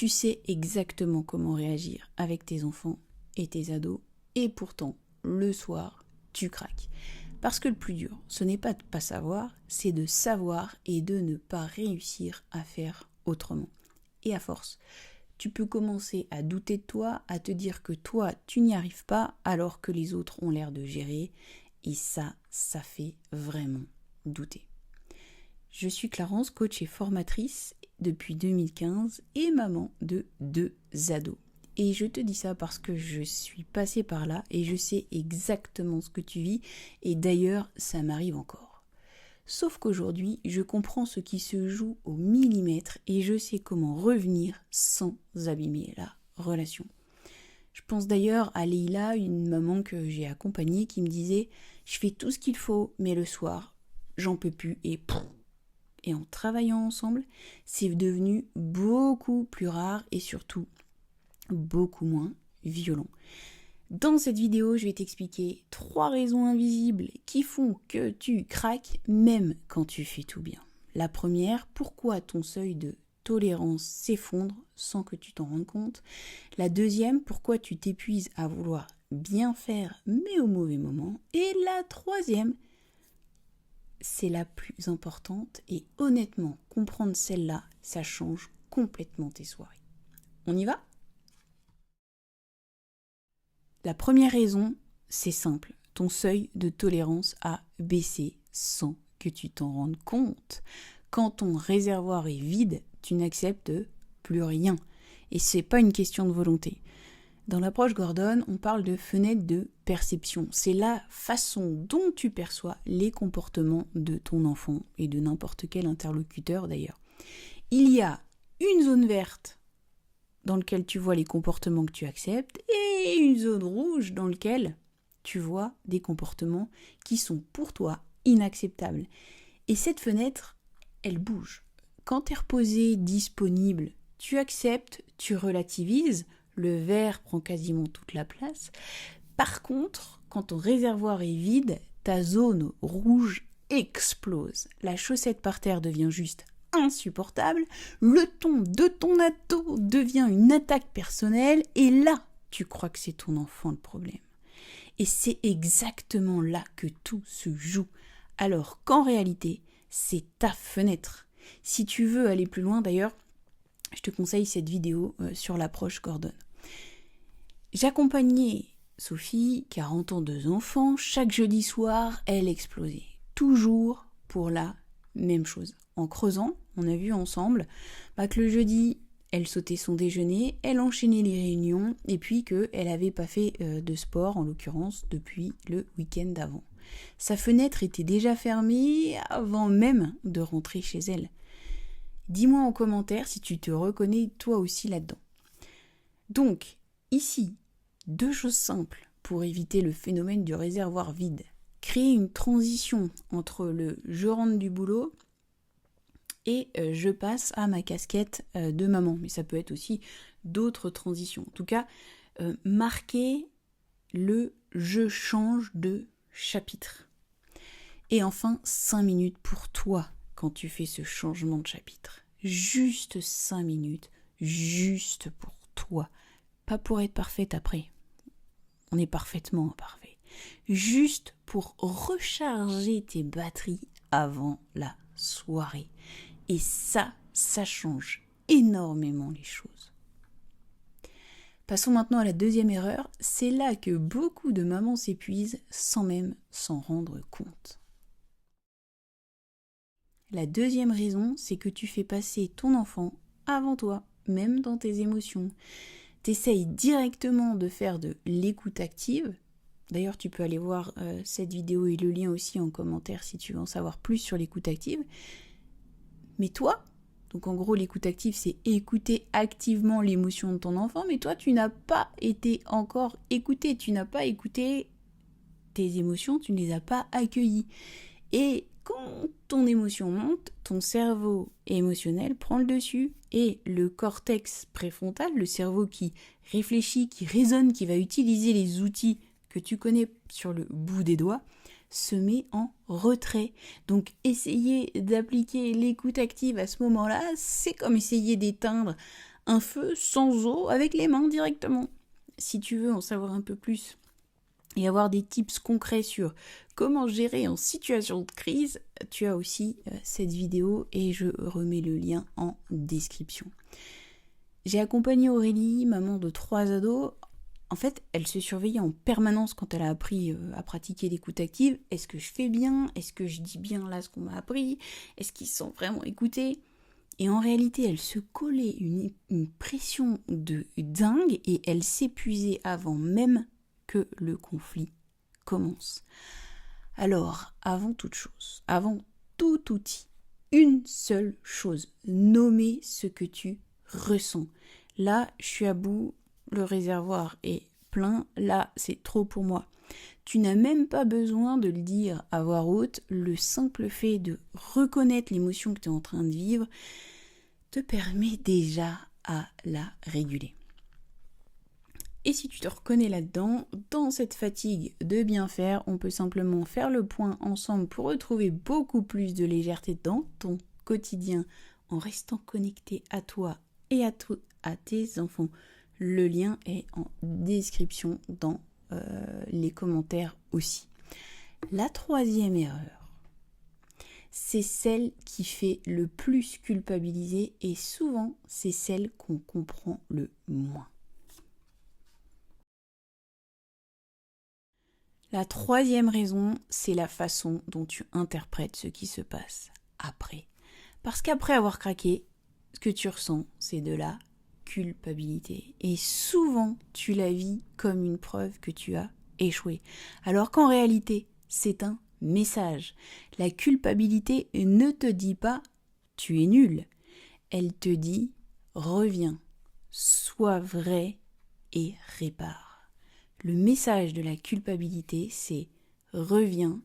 Tu sais exactement comment réagir avec tes enfants et tes ados, et pourtant, le soir, tu craques. Parce que le plus dur, ce n'est pas de ne pas savoir, c'est de savoir et de ne pas réussir à faire autrement. Et à force, tu peux commencer à douter de toi, à te dire que toi, tu n'y arrives pas, alors que les autres ont l'air de gérer, et ça fait vraiment douter. Je suis Clarence, coach et formatrice depuis 2015 et maman de 2 ados. Et je te dis ça parce que je suis passée par là et je sais exactement ce que tu vis, et d'ailleurs ça m'arrive encore. Sauf qu'aujourd'hui, je comprends ce qui se joue au millimètre et je sais comment revenir sans abîmer la relation. Je pense d'ailleurs à Leïla, une maman que j'ai accompagnée, qui me disait « Je fais tout ce qu'il faut, mais le soir, j'en peux plus et pff !» Et en travaillant ensemble, c'est devenu beaucoup plus rare et surtout beaucoup moins violent. Dans cette vidéo, je vais t'expliquer 3 raisons invisibles qui font que tu craques même quand tu fais tout bien. La première, pourquoi ton seuil de tolérance s'effondre sans que tu t'en rendes compte. La deuxième, pourquoi tu t'épuises à vouloir bien faire mais au mauvais moment. Et la troisième, c'est la plus importante et honnêtement, comprendre celle-là, ça change complètement tes soirées. On y va ? La première raison, c'est simple. Ton seuil de tolérance a baissé sans que tu t'en rendes compte. Quand ton réservoir est vide, tu n'acceptes plus rien. Et c'est pas une question de volonté. Dans l'approche Gordon, on parle de fenêtre de perception. C'est la façon dont tu perçois les comportements de ton enfant et de n'importe quel interlocuteur d'ailleurs. Il y a une zone verte dans laquelle tu vois les comportements que tu acceptes et une zone rouge dans laquelle tu vois des comportements qui sont pour toi inacceptables. Et cette fenêtre, elle bouge. Quand tu es reposé, disponible, tu acceptes, tu relativises, le verre prend quasiment toute la place. Par contre, quand ton réservoir est vide, ta zone rouge explose. La chaussette par terre devient juste insupportable, le ton de ton ado devient une attaque personnelle et là, tu crois que c'est ton enfant le problème. Et c'est exactement là que tout se joue, alors qu'en réalité, c'est ta fenêtre. Si tu veux aller plus loin d'ailleurs, je te conseille cette vidéo sur l'approche Gordon. J'accompagnais Sophie, 40 ans, 2 enfants, chaque jeudi soir, elle explosait. Toujours pour la même chose. En creusant, on a vu ensemble que le jeudi, elle sautait son déjeuner, elle enchaînait les réunions et puis qu'elle n'avait pas fait de sport, en l'occurrence, depuis le week-end d'avant. Sa fenêtre était déjà fermée avant même de rentrer chez elle. Dis-moi en commentaire si tu te reconnais toi aussi là-dedans. Donc, ici, 2 choses simples pour éviter le phénomène du réservoir vide. Créer une transition entre le « je rentre du boulot » et je passe à ma casquette de maman. Mais ça peut être aussi d'autres transitions. En tout cas, marquer le « je change de chapitre ». Et enfin, 5 minutes pour toi quand tu fais ce changement de chapitre. Juste 5 minutes, juste pour toi. Pas pour être parfaite après. On est parfaitement imparfait. Juste pour recharger tes batteries avant la soirée. Et ça change énormément les choses. Passons maintenant à la deuxième erreur. C'est là que beaucoup de mamans s'épuisent sans même s'en rendre compte. La deuxième raison, c'est que tu fais passer ton enfant avant toi, même dans tes émotions. T'essayes directement de faire de l'écoute active. D'ailleurs, tu peux aller voir cette vidéo et le lien aussi en commentaire si tu veux en savoir plus sur l'écoute active. Mais toi, donc en gros l'écoute active c'est écouter activement l'émotion de ton enfant, mais toi tu n'as pas été encore écouté, tu n'as pas écouté tes émotions, tu ne les as pas accueillies. Et quand ton émotion monte, ton cerveau émotionnel prend le dessus et le cortex préfrontal, le cerveau qui réfléchit, qui raisonne, qui va utiliser les outils que tu connais sur le bout des doigts, se met en retrait. Donc essayer d'appliquer l'écoute active à ce moment-là, c'est comme essayer d'éteindre un feu sans eau avec les mains directement. Si tu veux en savoir un peu plus et avoir des tips concrets sur comment gérer en situation de crise, tu as aussi cette vidéo et je remets le lien en description. J'ai accompagné Aurélie, maman de 3 ados. En fait, elle se surveillait en permanence quand elle a appris à pratiquer l'écoute active. Est-ce que je fais bien? Est-ce que je dis bien là ce qu'on m'a appris? Est-ce qu'ils se sont vraiment écoutés? Et en réalité, elle se collait une pression de dingue et elle s'épuisait avant même que le conflit commence. Alors, avant toute chose, avant tout outil, une seule chose, nommer ce que tu ressens. Là, je suis à bout, le réservoir est plein, là, c'est trop pour moi. Tu n'as même pas besoin de le dire à voix haute, le simple fait de reconnaître l'émotion que tu es en train de vivre te permet déjà à la réguler. Et si tu te reconnais là-dedans, dans cette fatigue de bien faire, on peut simplement faire le point ensemble pour retrouver beaucoup plus de légèreté dans ton quotidien en restant connecté à toi et à tes enfants. Le lien est en description dans les commentaires aussi. La troisième erreur, c'est celle qui fait le plus culpabiliser et souvent c'est celle qu'on comprend le moins. La troisième raison, c'est la façon dont tu interprètes ce qui se passe après. Parce qu'après avoir craqué, ce que tu ressens, c'est de la culpabilité. Et souvent, tu la vis comme une preuve que tu as échoué. Alors qu'en réalité, c'est un message. La culpabilité ne te dit pas « tu es nul ». Elle te dit « reviens, sois vrai et répare ». Le message de la culpabilité, c'est « reviens,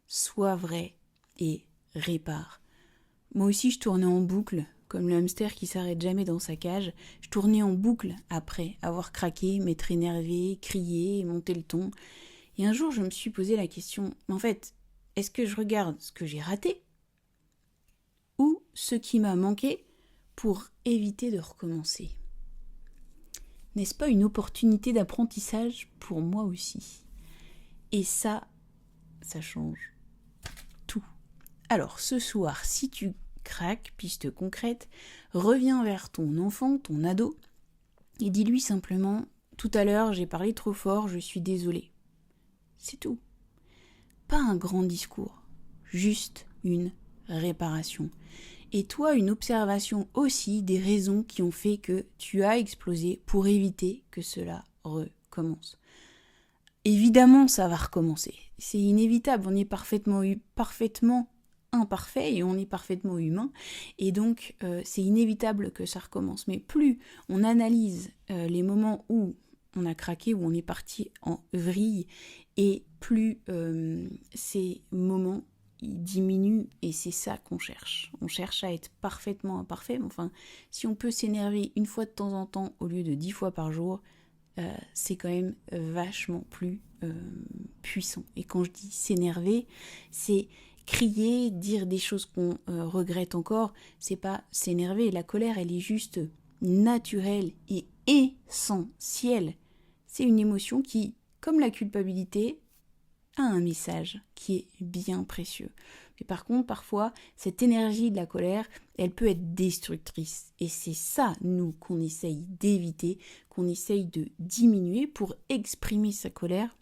sois vrai et répare ». Moi aussi, je tournais en boucle, comme le hamster qui s'arrête jamais dans sa cage. Je tournais en boucle après avoir craqué, m'être énervé, crié, monter le ton. Et un jour, je me suis posé la question, en fait, est-ce que je regarde ce que j'ai raté ou ce qui m'a manqué pour éviter de recommencer ? N'est-ce pas une opportunité d'apprentissage pour moi aussi ? Et ça change tout. Alors, ce soir, si tu craques, piste concrète, reviens vers ton enfant, ton ado, et dis-lui simplement « Tout à l'heure, j'ai parlé trop fort, je suis désolée. » C'est tout. Pas un grand discours, juste une réparation. Et toi, une observation aussi des raisons qui ont fait que tu as explosé pour éviter que cela recommence. Évidemment, ça va recommencer. C'est inévitable, on est parfaitement imparfait et on est parfaitement humain. Et donc, c'est inévitable que ça recommence. Mais plus on analyse les moments où on a craqué, où on est parti en vrille, et plus ces moments ils diminuent, et c'est ça qu'on cherche. On cherche à être parfaitement imparfait, mais enfin, si on peut s'énerver une fois de temps en temps au lieu de 10 fois par jour, c'est quand même vachement plus puissant. Et quand je dis s'énerver, c'est crier, dire des choses qu'on regrette encore, c'est pas s'énerver. La colère, elle est juste naturelle et essentielle. C'est une émotion qui, comme la culpabilité, a un message qui est bien précieux. Mais par contre, parfois, cette énergie de la colère, elle peut être destructrice. Et c'est ça, nous, qu'on essaye d'éviter, qu'on essaye de diminuer pour exprimer sa colère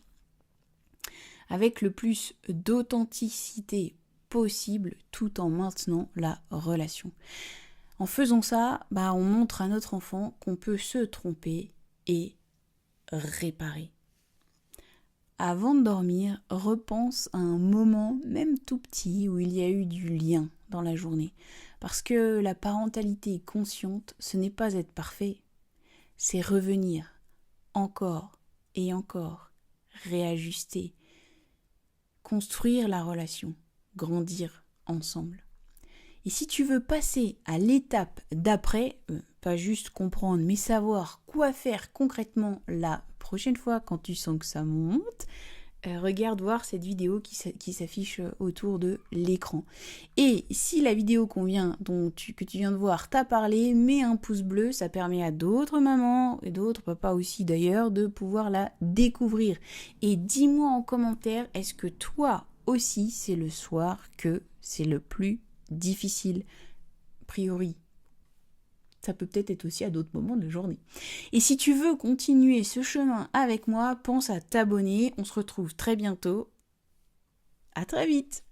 avec le plus d'authenticité possible tout en maintenant la relation. En faisant ça, on montre à notre enfant qu'on peut se tromper et réparer. Avant de dormir, repense à un moment, même tout petit, où il y a eu du lien dans la journée. Parce que la parentalité consciente, ce n'est pas être parfait, c'est revenir encore et encore, réajuster, construire la relation, grandir ensemble. Et si tu veux passer à l'étape d'après, pas juste comprendre, mais savoir quoi faire concrètement la prochaine fois quand tu sens que ça monte, regarde voir cette vidéo qui s'affiche autour de l'écran. Et si la vidéo que tu viens de voir t'a parlé, mets un pouce bleu, ça permet à d'autres mamans et d'autres papas aussi d'ailleurs de pouvoir la découvrir. Et dis-moi en commentaire, est-ce que toi aussi c'est le soir que c'est le plus difficile? A priori. Ça peut peut-être être aussi à d'autres moments de la journée. Et si tu veux continuer ce chemin avec moi, pense à t'abonner. On se retrouve très bientôt. À très vite!